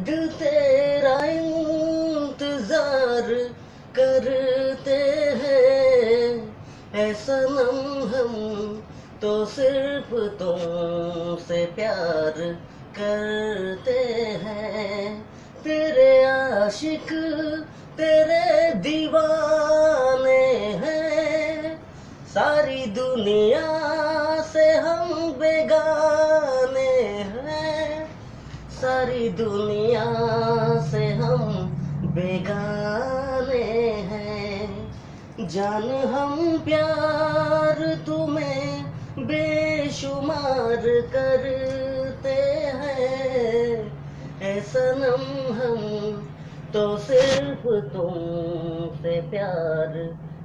दिल तेरा इंतजार करते हैं, ऐ सनम हम तो सिर्फ तुमसे प्यार करते हैं। तेरे आशिक तेरे दीवाने हैं, सारी दुनिया से हम बेगाने हैं, सारी दुनिया से हम बेगाने हैं। जान हम प्यार तुम्हें बेशुमार करते हैं, ऐ सनम हम तो सिर्फ तुमसे प्यार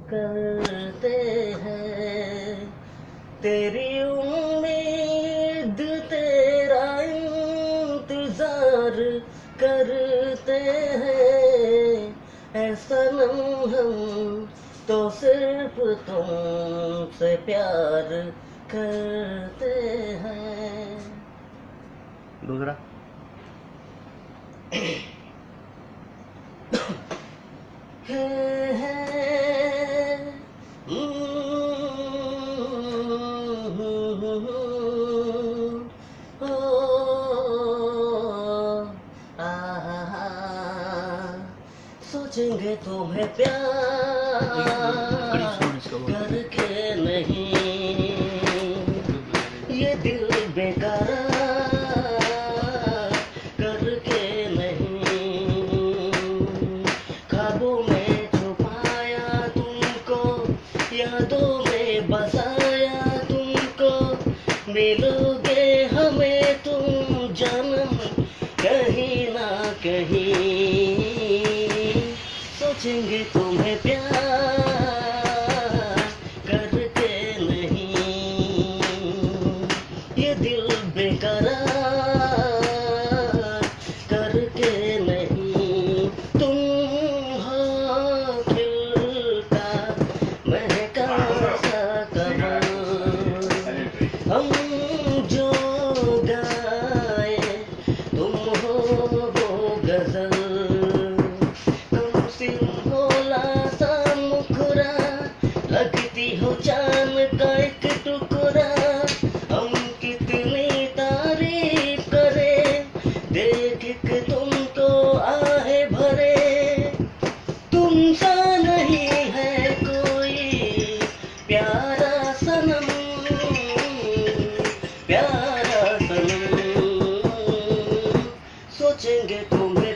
करते हैं। तेरी उम्मीद तेरा इंतजार करते हैं, ऐ सनम हम तो सिर्फ तुमसे प्यार करते हैं। दूसरा सोचेंगे तुम्हें प्यार करके नहीं, ये दिल बेकरार करके नहीं। ख्वाबों में छुपाया तुमको, यादों में बसाया तुमको, मिलोगे हमें तुम जन्म कहीं ना कहीं। सोचेंगे तुम्हें प्यार करके नहीं, ये दिल बेकरार करके नहीं। तुम हो खिलता महका सा कमल, हम जो गाए तुम हो वो गजल। लगती हो चांद का एक टुकड़ा, हम कितनी तारीफ करें, देख के तुम तो आहे भरे। तुम सा नहीं है कोई प्यारा सनम, प्यारा सनम। सोचेंगे तुम्हें